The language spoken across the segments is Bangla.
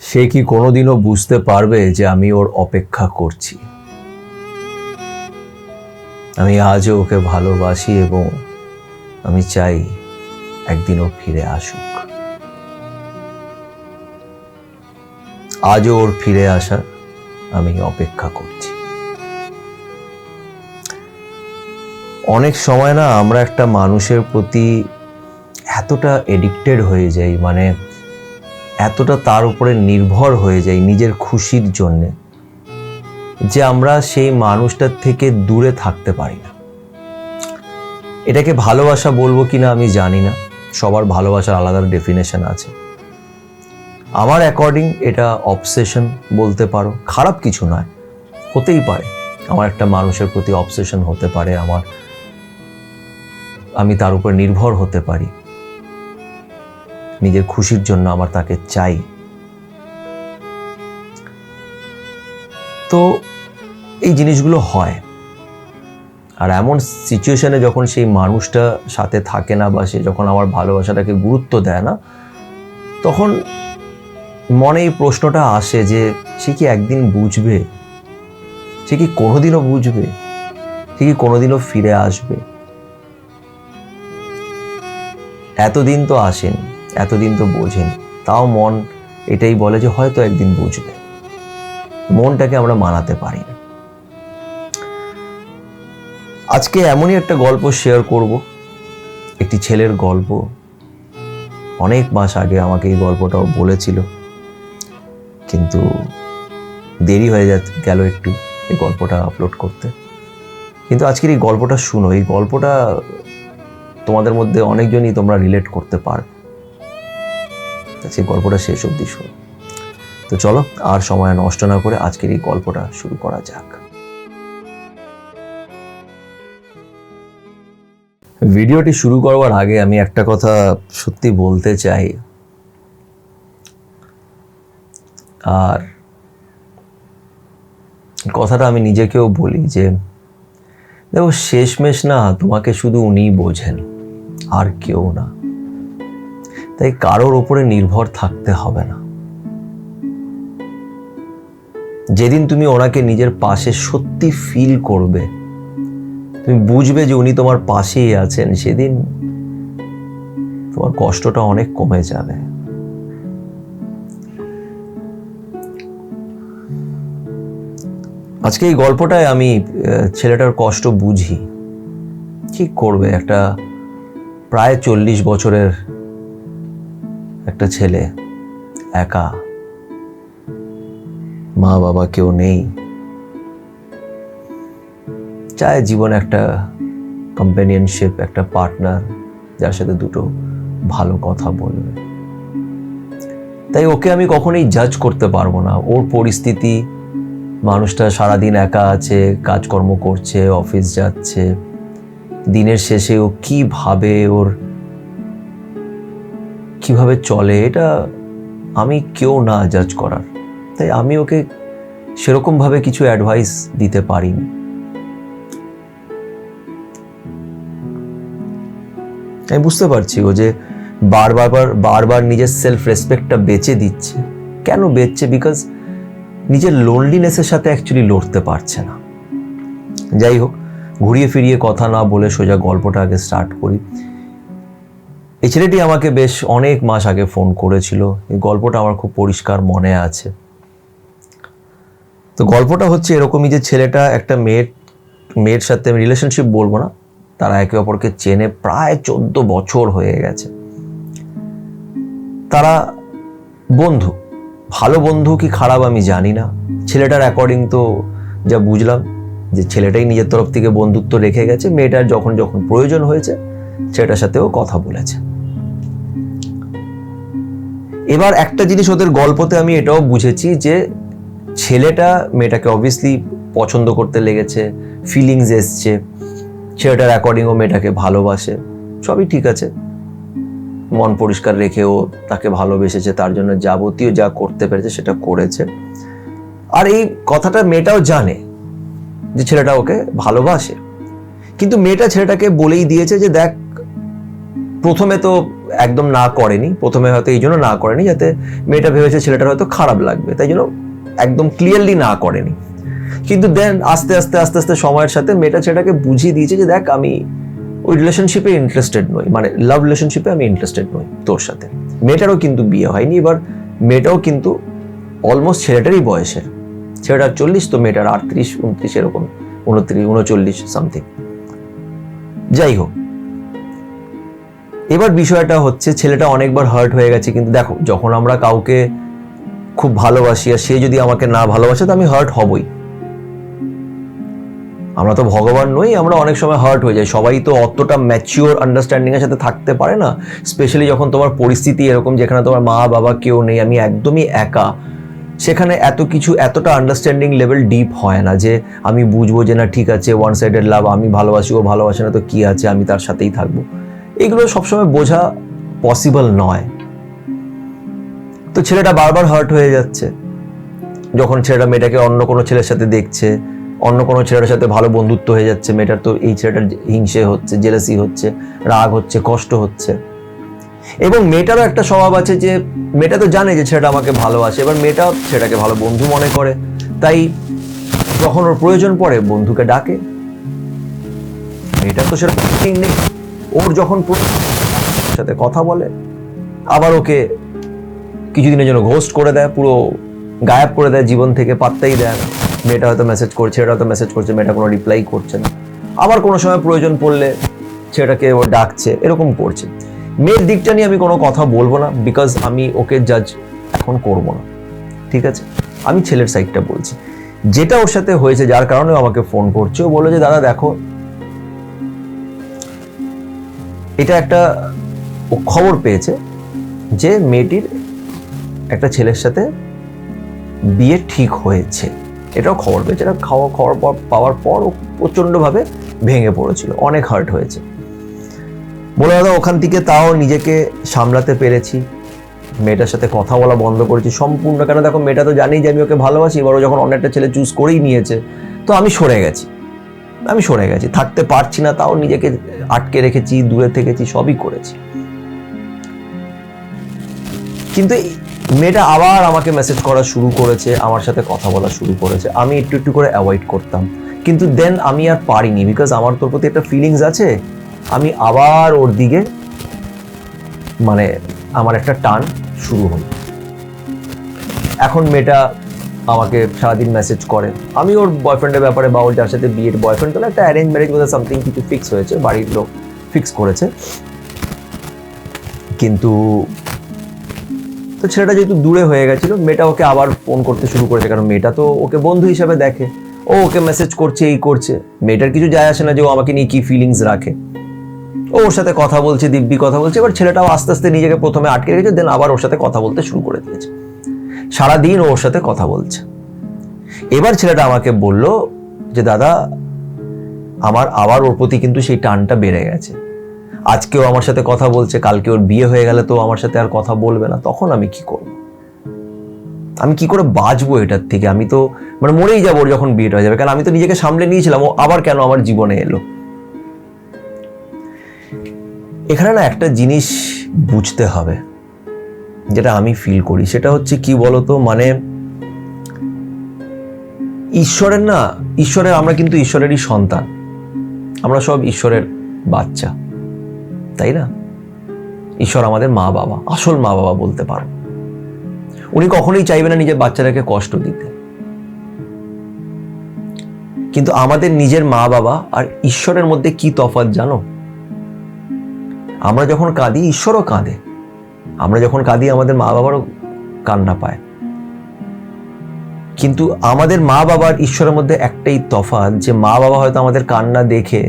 সে কি কোনোদিনও বুঝতে পারবে যে আমি ওর অপেক্ষা করছি? আমি আজও ওকে ভালোবাসি এবং আমি চাই একদিন ও ফিরে আসুক। আজও ওর ফিরে আসার আমি অপেক্ষা করছি। অনেক সময় না আমরা একটা মানুষের প্রতি এতটা এডিক্টেড হয়ে যাই, মানে এতটা তার উপরে নির্ভর হয়ে যাই নিজের খুশির জন্যে, যে আমরা সেই মানুষটার থেকে দূরে থাকতে পারি না। এটাকে ভালোবাসা বলবো কিনা আমি জানি না, সবার ভালোবাসার আলাদা ডেফিনেশন আছে। আমার অ্যাকর্ডিং এটা অবসেশন বলতে পারো, খারাপ কিছু নয়, হতেই পারে। আমার একটা মানুষের প্রতি অবসেশন হতে পারে, আমি তার উপর নির্ভর হতে পারি, নিজের খুশির জন্য আমার তাকে চাই। তো এই জিনিসগুলো হয়, আর এমন সিচুয়েশনে যখন সেই মানুষটা সাথে থাকে না বা সে যখন আমার ভালোবাসাটাকে গুরুত্ব দেয় না, তখন মনে এই প্রশ্নটা আসে যে সে কি একদিন বুঝবে? সে কি কোনোদিনও বুঝবে? সে কি কোনোদিনও ফিরে আসবে? এতদিন তো আসেনি, এতদিন তো বোঝেনি, তাও মন এটাই বলে যে হয়তো একদিন বুঝবে। মনটাকে আমরা মানাতে পারি না। আজকে এমনই একটা গল্প শেয়ার করব, একটি ছেলের গল্প। অনেক মাস আগে আমাকে এই গল্পটাও বলেছিল, কিন্তু দেরি হয়ে গেল একটু এই গল্পটা আপলোড করতে। কিন্তু আজকের এই গল্পটা শুনো, এই গল্পটা তোমাদের মধ্যে অনেকজনই তোমরা রিলেট করতে পারবে। সেই গল্পটা শেষ অবধি শোনো। তো চলো আর সময় নষ্ট না করে আজকের এই গল্পটা শুরু করা যাক। ভিডিওটি শুরু করবার আগে আমি একটা কথা সত্যি বলতে চাই, আর কথাটা আমি নিজেকেও বলি যে দেখো, শেষমেশ না তোমাকে শুধু উনিই বোঝেন, আর কেউ না। তাই কারোর ওপরে নির্ভর থাকতে হবে না। যেদিন তুমি ওনাকে নিজের পাশে সত্যি ফিল করবে, তুমি বুঝবে যে উনি তোমার পাশেই আছেন, সেদিন তোমার কষ্টটা অনেক কমে যাবে। আজকে এই গল্পটায় আমি ছেলেটার কষ্ট বুঝি। কি করবে, একটা প্রায় 40 বছরের একটা ছেলে, একা, মা বাবা কেউ নেই, চায় জীবনে একটা কম্প্যানিয়নশিপ, একটা পার্টনার যার সাথে দুটো ভালো কথা বলবে। তাই ওকে আমি কখনোই জাজ করতে পারবো না। ওর পরিস্থিতি, মানুষটা সারাদিন একা আছে, কাজকর্ম করছে, অফিস যাচ্ছে, দিনের শেষে ও কিভাবে চলে, এটা আমি কেউ না জাজ করার। তাই আমি ওকে সেরকম ভাবে কিছু অ্যাডভাইস দিতে পারিনি। আমি বুঝতে পারছি ও যে বারবার নিজের সেলফ রেসপেক্টটা বেচে দিচ্ছে। কেন বেচছে? বিকজ নিজের লোনলিনেসের সাথে অ্যাকচুয়ালি লড়তে পারছে না। যাই হোক, ঘুরিয়ে ফিরিয়ে কথা না বলে সোজা গল্পটা আগে স্টার্ট করি। এই ছেলেটি আমাকে বেশ অনেক মাস আগে ফোন করেছিল। এই গল্পটা আমার খুব পরিষ্কার মনে আছে। তো গল্পটা হচ্ছে এরকমই যে ছেলেটা একটা মেয়ের সাথে, আমি রিলেশনশিপ বলবো না, তারা একে অপরকে চেনে প্রায় 14 বছর হয়ে গেছে। তারা বন্ধু, ভালো বন্ধু কি খারাপ আমি জানি না। ছেলেটার অ্যাকর্ডিং তো যা বুঝলাম যে ছেলেটাই নিজের তরফ থেকে বন্ধুত্ব রেখে গেছে, মেয়েটার যখন প্রয়োজন হয়েছে ছেলেটার সাথেও কথা বলেছে। এবার একটা জিনিস ওদের গল্পতে আমি এটাও বুঝেছি যে ছেলেটা মেয়েটাকে অবভিয়াসলি পছন্দ করতে লেগেছে, ফিলিংস এসছে, ছেলেটার অ্যাকর্ডিংও মেয়েটাকে ভালোবাসে, সবই ঠিক আছে। মন পরিষ্কার রেখেও তাকে ভালোবেসেছে, তার জন্য যাবতীয় যা করতে পেরেছে সেটা করেছে। আর এই কথাটা মেয়েটাও জানে যে ছেলেটা ওকে ভালোবাসে, কিন্তু মেয়েটা ছেলেটাকে বলেই দিয়েছে যে দেখ, প্রথমে তো একদম না করেনি, প্রথমে হয়তো এই জন্য না করেনি যাতে মেয়েটা ভেবেছে ছেলেটার হয়তো খারাপ লাগবে, তাই জন্য একদম ক্লিয়ারলি না করেনি। কিন্তু দেন আস্তে আস্তে আস্তে আস্তে সময়ের সাথে মেয়েটা ছেলেটাকে বুঝিয়ে দিয়েছে যে দেখ আমি ওই রিলেশনশিপে ইন্টারেস্টেড নই, মানে লাভ রিলেশনশিপে আমি ইন্টারেস্টেড নই তোর সাথে। মেয়েটারও কিন্তু বিয়ে হয়নি, এবার মেয়েটাও কিন্তু অলমোস্ট ছেলেটারই বয়সের, ছেলেটার 40 তো মেয়েটার 38-29 এরকম, 29-39 সামথিং। যাই হোক, এবার বিষয়টা হচ্ছে ছেলেটা অনেকবার হার্ট হয়ে গেছে। কিন্তু দেখো, যখন আমরা কাউকে খুব ভালোবাসি আর সে যদি আমাকে না ভালোবাসে তো আমি হার্ট হবই। আমরা তো ভগবান নই, আমরা অনেক সময় হার্ট হয়ে যাই। সবাই তো অতটা ম্যাচিওর আন্ডারস্ট্যান্ডিং এর সাথে থাকতে পারে না, স্পেশালি যখন তোমার পরিস্থিতি এরকম যেখানে তোমার মা বাবা কেউ নেই, আমি একদমই একা। সেখানে এত কিছু, এতটা আন্ডারস্ট্যান্ডিং লেভেল ডিপ হয় না যে আমি বুঝবো যে না ঠিক আছে ওয়ান সাইডেড লাভ, আমি ভালোবাসি ও ভালোবাসে না তো কি আছে, আমি তার সাথেই থাকবো। এগুলো সবসময় বোঝা পসিবল নয়। তো ছেলেটা বারবার হার্ট হয়ে যাচ্ছে যখন ছেলেটা মেয়েটাকে অন্য কোনো ছেলের সাথে দেখছে, অন্য কোনো ছেলেটার সাথে ভালো বন্ধুত্ব হয়ে যাচ্ছে। মেয়েটার তো এই ছেলেটার হিংসে হচ্ছে, জেলাসি হচ্ছে, রাগ হচ্ছে, কষ্ট হচ্ছে। এবং মেয়েটারও একটা স্বভাব আছে যে মেয়েটা তো জানে যে ছেলেটা আমাকে ভালোবাসে, এবার মেয়েটা ছেলেটাকে ভালো বন্ধু মনে করে, তাই যখন ওর প্রয়োজন পড়ে বন্ধুকে ডাকে। মেয়েটার তো সেরকম নেই, ওর যখন সাথে কথা বলে আবার ওকে কিছুদিনের জন্য ঘোস্ট করে দেয়, পুরো গায়েব করে দেয় জীবন থেকে, পাত্তাই দেয় না। মেয়েটা হয়তো মেসেজ করছে, ছেলেটা হয়তো মেসেজ করছে, মেয়েটা কোনো রিপ্লাই করছে না। আবার কোনো সময় প্রয়োজন পড়লে ছেলেটাকে ও ডাকছে, এরকম করছে। মেয়ের দিকটা নিয়ে আমি কোনো কথা বলবো না, বিকজ আমি ওকে জাজ এখন করবো না, ঠিক আছে? আমি ছেলের সাইডটা বলছি। যেটা ওর সাথে হয়েছে, যার কারণে আমাকে ফোন করছে, ও বললো যে দাদা দেখো, এটা একটা ও খবর পেয়েছে যে মেয়েটির একটা ছেলের সাথে বিয়ে ঠিক হয়েছে, এটাও খবর পেয়েছে। এটা খবর পাওয়ার পর ও প্রচণ্ডভাবে ভেঙে পড়েছিল, অনেক হার্ট হয়েছে। বলে দাদা ওখান থেকে তাও নিজেকে সামলাতে পেরেছি, মেয়েটার সাথে কথা বলা বন্ধ করেছি সম্পূর্ণ। কেন দেখো, মেয়েটা তো জানি যে আমি ওকে ভালোবাসি, এবার ও যখন অন্য একটা ছেলে চুজ করেই নিয়েছে তো আমি সরে গেছি, থাকতে পারছি না, তাও নিজেকে আটকে রেখেছি, দূরে থেকেছি, সবই করেছি। কিন্তু মেয়েটা আবার আমাকে মেসেজ করা শুরু করেছে, আমার সাথে কথা বলা শুরু করেছে। আমি একটু একটু করে অ্যাভয়েড করতাম, কিন্তু দেন আমি আর পারিনি, বিকজ আমার তোর প্রতি একটা ফিলিংস আছে। আমি আবার ওর দিকে মানে আমার একটা টান শুরু হলো। এখন মেয়েটা আমাকে সারাদিন মেসেজ করে। আমি ওর বয়ফ্রেন্ডের ব্যাপারে বা ওর যার সাথে বিয়ের বয়ফ্রেন্ড তো একটা অ্যারেঞ্জ ম্যারেজ বোধহয় সামথিং কিছু ফিক্স হয়েছে, বাড়ির লোক ফিক্স করেছে। কিন্তু তো ছেলেটা যেহেতু দূরে হয়ে গেছিল, মেয়েটা ওকে আবার ফোন করতে শুরু করেছে, কারণ মেয়েটা তো ওকে বন্ধু হিসাবে দেখে। ও ওকে মেসেজ করছে, এই করছে, মেয়েটার কিছু যায় আসে না যে ও আমাকে নিয়ে কি ফিলিংস রাখে। ও ওর সাথে কথা বলছে, দিব্যি কথা বলছে। এবার ছেলেটাও আস্তে আস্তে নিজেকে প্রথমে আটকে রেখেছে, দেন আবার ওর সাথে কথা বলতে শুরু করে দিয়েছে। সারাদিন ওর সাথে কথা বলছে। এবার ছেলেটা আমাকে বলল যে দাদা আমার আবার ওর প্রতি কিন্তু সেই টানটা বেড়ে গেছে। আজকেও আমার সাথে কথা বলছে, কালকে ওর বিয়ে হয়ে গেলে তো আমার সাথে আর কথা বলবে না, তখন আমি কি করব? আমি কি করে বাঁচবো এটার থেকে? আমি তো মানে মরেই যাবো ওর যখন বিয়েটা হয়ে যাবে, কারণ আমি তো নিজেকে সামলে নিয়েছিলাম, ও আবার কেন আমার জীবনে এলো? এখানে না একটা জিনিস বুঝতে হবে, যেটা আমি ফিল করি, সেটা হচ্ছে কি বলতো, মানে ঈশ্বরের আমরা কিন্তু ঈশ্বরেরই সন্তান, আমরা সব ঈশ্বরের বাচ্চা, তাই না? ঈশ্বর আমাদের মা বাবা, আসল মা বাবা বলতে পারো। উনি কখনোই চাইবে না নিজের বাচ্চাটাকে কষ্ট দিতে। কিন্তু আমাদের নিজের মা বাবা আর ঈশ্বরের মধ্যে কি তফাৎ জানো? আমরা যখন কাঁদি ঈশ্বরও কাঁদে, আমরা যখন কাঁদি আমাদের মা বাবারও কান্না পায়। কিন্তু আমাদের মা বাবার ঈশ্বরের মধ্যে একটাই তফাৎ, যে মা বাবা হয়তো আমাদের কান্না দেখে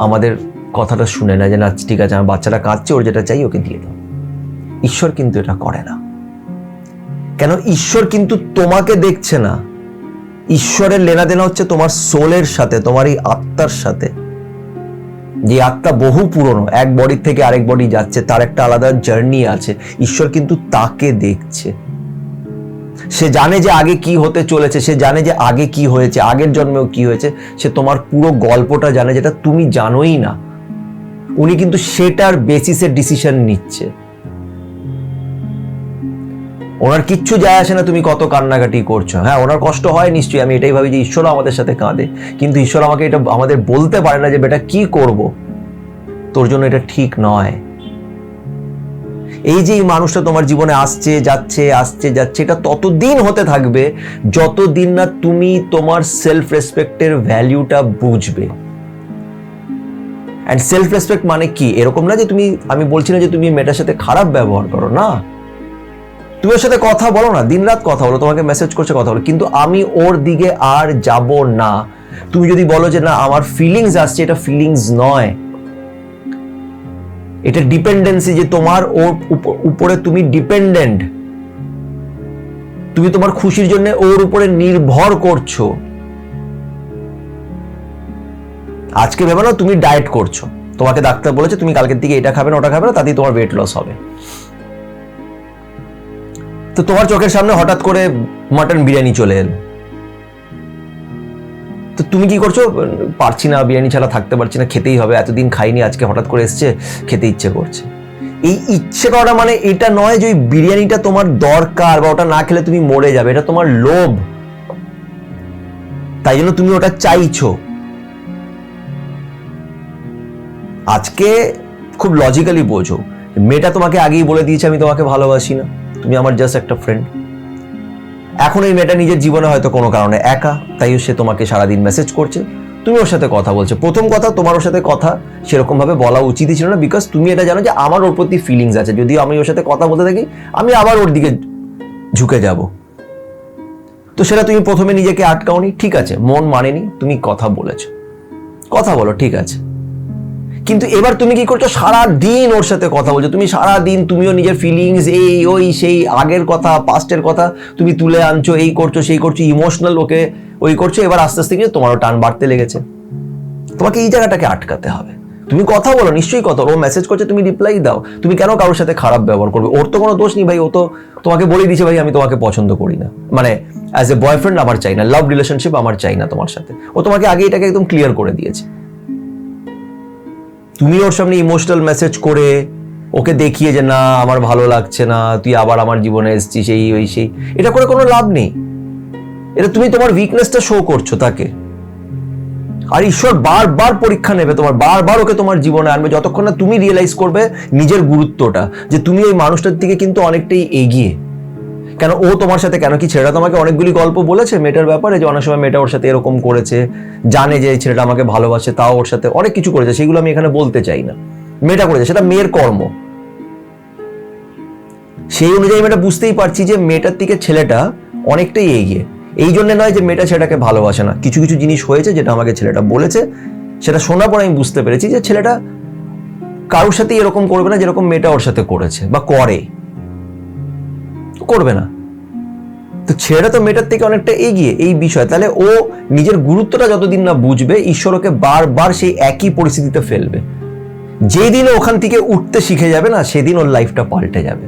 আমাদের কথাটা শুনে না, যে না ঠিক আছে আমার বাচ্চাটা কাঁদছে, ওর যেটা চাই ওকে দিয়ে দাও। ঈশ্বর কিন্তু এটা করে না। কেন? ঈশ্বর কিন্তু তোমাকে দেখছে না, ঈশ্বরের লেনাদেনা হচ্ছে তোমার সোলের সাথে, তোমার এই আত্মার সাথে। যে আত্মা বহু পুরনো, এক বডি থেকে আরেক বডি যাচ্ছে, তার একটা আলাদা জার্নি আছে। ঈশ্বর কিন্তু তাকে দেখছে, সে জানে যে আগে কি হতে চলেছে, সে জানে যে আগে কি হয়েছে, আগের জন্মেও কি হয়েছে, সে তোমার পুরো গল্পটা জানে, যেটা তুমি জানোই না। ও উনি কিন্তু সেটার বেসিসে ডিসিশন নিচ্ছে। ওনার কিচ্ছু যায় আসে না তুমি কত কান্নাকাটি করছো। হ্যাঁ, ওনার কষ্ট হয় নিশ্চয়ই, আমি এটাই ভাবি যে ঈশ্বর আমাদের সাথে কাঁদে, কিন্তু ঈশ্বর আমাকে এটা আমাদের বলতে পারে না যে বেটা কি করব, তোর জন্য এটা ঠিক নয়। এই যে এই মানুষটা তোমার জীবনে আসছে যাচ্ছে আসছে যাচ্ছে, এটা ততদিন হতে থাকবে যতদিন না তুমি তোমার সেলফ রেসপেক্টের ভ্যালুটা বুঝবে। অ্যান্ড সেলফ রেসপেক্ট মানে কি, এরকম না যে তুমি, আমি বলছি না যে তুমি মেয়েটার সাথে খারাপ ব্যবহার করো, না, তুমি ওর সাথে কথা বলো না, দিনরাত কথা বলো, তোমাকে মেসেজ করছে কথা বলো, কিন্তু আমি ওর দিকে আর যাব না। তুমি যদি বলো যে না আমার ফিলিংস আসছে, এটা ফিলিংস নয়, এটা ডিপেন্ডেন্সি, যে তোমার ওর উপরে তুমি ডিপেন্ডেন্ট, তুমি তোমার খুশির জন্য ওর উপরে নির্ভর করছো। আজকে ভেবে না তুমি ডায়েট করছো, তোমাকে ডাক্তার বলেছে তুমি কালকের দিকে এটা খাবে না ওটা খাবে না, তাতেই তোমার ওয়েট লস হবে। তো তোমার চোখের সামনে হঠাৎ করে মাটন বিরিয়ানি চলে এলো, তো তুমি কি করছো, পারছি না, বিরিয়ানি ছাড়া থাকতে পারছি না, খেতেই হবে, এতদিন খাইনি, আজকে হঠাৎ করে এসছে, খেতে ইচ্ছে করছে। এই ইচ্ছে করাটা মানে এটা নয় যে ওই বিরিয়ানিটা তোমার দরকার বা ওটা না খেলে তুমি মরে যাবে, এটা তোমার লোভ, তাই জন্য তুমি ওটা চাইছো। আজকে খুব লজিক্যালি বোঝো, মেয়েটা তোমাকে আগেই বলে দিয়েছে আমি তোমাকে ভালোবাসি না, তুমি আমার জাস্ট একটা ফ্রেন্ড। এখন এই মেয়েটা নিজের জীবনে হয়তো কোনো কারণে একা, তাই সে তোমাকে সারাদিন মেসেজ করছে, তুমি ওর সাথে কথা বলছো। প্রথম কথা, তোমার ওর সাথে কথা সেরকম ভাবে বলা উচিতই ছিল না, বিকজ তুমি এটা জানো যে আমার ওর প্রতি ফিলিংস আছে, যদি আমি ওর সাথে কথা বলতে থাকি আমি আবার ওর দিকে ঝুঁকে যাব। তো সেটা তুমি প্রথমে নিজেকে আটকাওনি, ঠিক আছে, মন মানেনি, তুমি কথা বলেছো, কথা বলো, ঠিক আছে, কিন্তু এবার তুমি কি করছো, সারা দিন ওর সাথে কথা বলছো, তুমি সারা দিন তুমিও নিজের ফিলিংস, এই ওই সেই আগের কথা পাস্টের কথা তুমি তুলে আনছো, এই করছো সেই করছো, ইমোশনাল ওকে ওই করছো। এবার আস্তে আস্তে কিন্তু তোমারও টান বাড়তে লেগেছে, তোমাকে এই জায়গাটাকে আটকাতে হবে। তুমি কথা বলো, নিশ্চয়ই কথা, ও মেসেজ করছে তুমি রিপ্লাই দাও। তুমি কেন কারোর সাথে খারাপ ব্যবহার করবে, ওর তো কোনো দোষ নেই ভাই, ও তো তোমাকে বলে দিয়েছে ভাই আমি তোমাকে পছন্দ করি না, মানে অ্যাজ এ বয়ফ্রেন্ড আমার চাই না, লাভ রিলেশনশিপ আমার চাই না তোমার সাথে, ও তোমাকে আগে এটাকে একদম ক্লিয়ার করে দিয়েছে। তুমি ওর সামনে ইমোশনাল মেসেজ করে ওকে দেখিয়ে যে না আমার ভালো লাগছে না, তুই আবার আমার জীবনে এসেছিস, এই ওই সেই, এটা করে কোনো লাভ নেই, এটা তুমি তোমার উইকনেসটা শো করছো তাকে। আর ঈশ্বর বারবার পরীক্ষা নেবে তোমার, বারবার ওকে তোমার জীবনে আনবে যতক্ষণ না তুমি রিয়েলাইজ করবে নিজের গুরুত্বটা, যে তুমি ওই মানুষটার দিকে কিন্তু অনেকটাই এগিয়ে। কেন ও তোমার সাথে, কেন কি ছেলেটা তোমাকে অনেকগুলি গল্প বলেছে মেয়েটার ব্যাপারে, যে অনেক সময় মেয়েটা ওর সাথে এরকম করেছে, জানে যে ছেলেটা আমাকে ভালোবাসে, তাও ওর সাথে অনেক কিছু করেছে, সেগুলো আমি এখানে বলতে চাই না, মেয়েটা করেছে, সেটা মেয়ের কর্ম। সেই অনুযায়ী মেয়েটা বুঝতেই পারছি যে মেয়েটার দিকে ছেলেটা অনেকটাই এগিয়ে। এই জন্য নয় যে মেয়েটা ছেলেটাকে ভালোবাসে না, কিছু কিছু জিনিস হয়েছে যেটা আমাকে ছেলেটা বলেছে, সেটা শোনার পর আমি বুঝতে পেরেছি যে ছেলেটা কারোর সাথে এরকম করবে না যেরকম মেয়েটা ওর সাথে করেছে বা করবে না। তো ছেলেটা তো মেয়েটার থেকে অনেকটা এগিয়ে এই বিষয়, তাহলে ও নিজের গুরুত্বটা যতদিন না বুঝবে, ঈশ্বর ওকে বারবার সেই একই পরিস্থিতিতে ফেলবে। যেদিন ওখান থেকে উঠতে শিখে যাবে না, সেদিন ওর লাইফটা পাল্টে যাবে।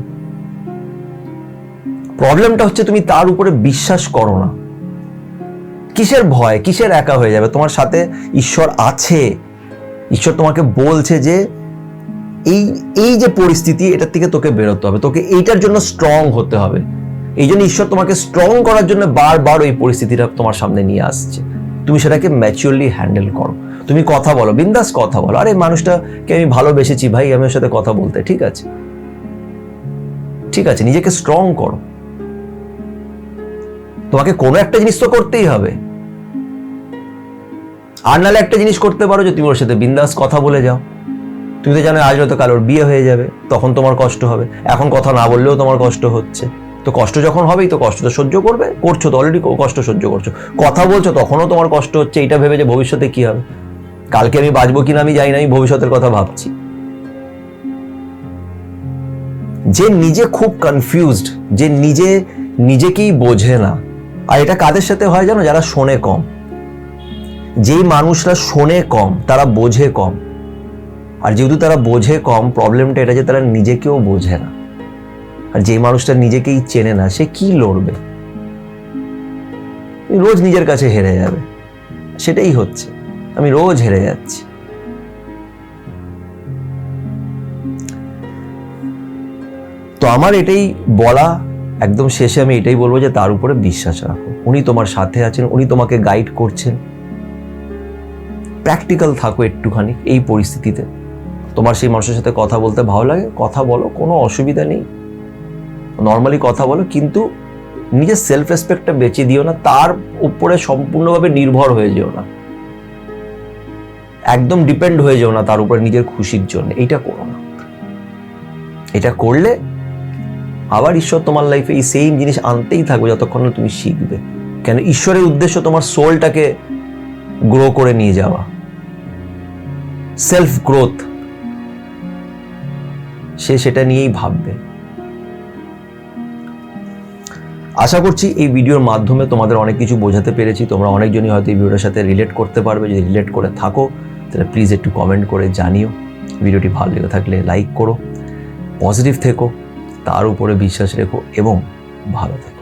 প্রবলেমটা হচ্ছে তুমি তার উপরে বিশ্বাস করো না। কিসের ভয়, কিসের একা হয়ে যাবে, তোমার সাথে ঈশ্বর আছে। ঈশ্বর তোমাকে বলছে যে এই যে পরিস্থিতি, এটার থেকে তোকে বেরোতে হবে, তোকে এইটার জন্য স্ট্রং হতে হবে। এই জন্য ঈশ্বর তোমাকে স্ট্রং করার জন্য বারবার ওই পরিস্থিতিটা তোমার সামনে নিয়ে আসছে। তুমি সেটাকে ম্যাচিওরলি হ্যান্ডেল করো, তুমি কথা বলো, বিন্দাস কথা বলো, আরে মানুষটাকে আমি ভালোবেসেছি ভাই, আমি ওর সাথে কথা বলতে, ঠিক আছে, ঠিক আছে, নিজেকে স্ট্রং করো। তোমাকে কোনো একটা জিনিস তো করতেই হবে, আর নাহলে একটা জিনিস করতে পারো যে তুমি ওর সাথে বিন্দাস কথা বলে যাও। তুমি তো জানো আজ হয়তো কাল ওর বিয়ে হয়ে যাবে, তখন তোমার কষ্ট হবে, এখন কথা না বললেও তোমার কষ্ট হচ্ছে। তো কষ্ট যখন হবেই, তো কষ্ট তো সহ্য করবে, করছো তো অলরেডি, কষ্ট সহ্য করছো, কথা বলছো তখনও তোমার কষ্ট হচ্ছে, এইটা ভেবে যে ভবিষ্যতে কি হবে, কালকে আমি বাঁচবো কিনা আমি জানি না, আমি ভবিষ্যতের কথা ভাবছি। যে নিজে খুব কনফিউজড, যে নিজেকেই বোঝে না, আর এটা কাদের সাথে হয় জানো, যারা শোনে কম। যেই মানুষরা শোনে কম তারা বোঝে কম, আর যেহেতু তারা বোঝে কম, প্রবলেমটা এটা যে তারা নিজেকেও বোঝে না। আর যে মানুষটা নিজেকেই চেনে না, সে কি লড়বে, রোজ নিজের কাছে হেরে যাবে, সেটাই হচ্ছে, আমি রোজ হেরে যাচ্ছি। আমার এটাই বলা, একদম শেষে আমি এটাই বলবো যে তার উপরে বিশ্বাস রাখো। উনি তোমার সাথে আছেন, উনি তোমাকে গাইড করছেন। প্র্যাকটিক্যাল থাকো একটুখানি এই পরিস্থিতিতে। তোমার সেই মানুষের সাথে কথা বলতে ভালো লাগে, কথা বলো, কোনো অসুবিধা নেই, নর্মালি কথা বলো, কিন্তু নিজের সেলফ রেসপেক্টটা বেঁচে দিও না, তার উপরে সম্পূর্ণভাবে নির্ভর হয়ে যেও না, একদম ডিপেন্ড হয়ে যেও না তার উপরে নিজের খুশির জন্য। এইটা করো না। এটা করলে আবার ঈশ্বর তোমার লাইফে এই সেম জিনিস আনতেই থাকবে যতক্ষণ না তুমি শিখবে। কেন ঈশ্বরের উদ্দেশ্য তোমার সোলটাকে গ্রো করে নিয়ে যাওয়া, সেলফ গ্রোথ। সে সেটা নিয়েই ভাববে। আশা করছি এই ভিডিওর মাধ্যমে তোমাদের অনেক কিছু বোঝাতে পেরেছি। তোমরা অনেকজনই হয়তো এই ভিডিওটার সাথে রিলেট করতে পারবে। যদি রিলেট করে থাকো তাহলে প্লিজ একটু কমেন্ট করে জানিও। ভিডিওটি ভালো লেগে থাকলে লাইক করো, পজিটিভ থেকো, তার উপরে বিশ্বাস রেখো এবং ভালো থেকো।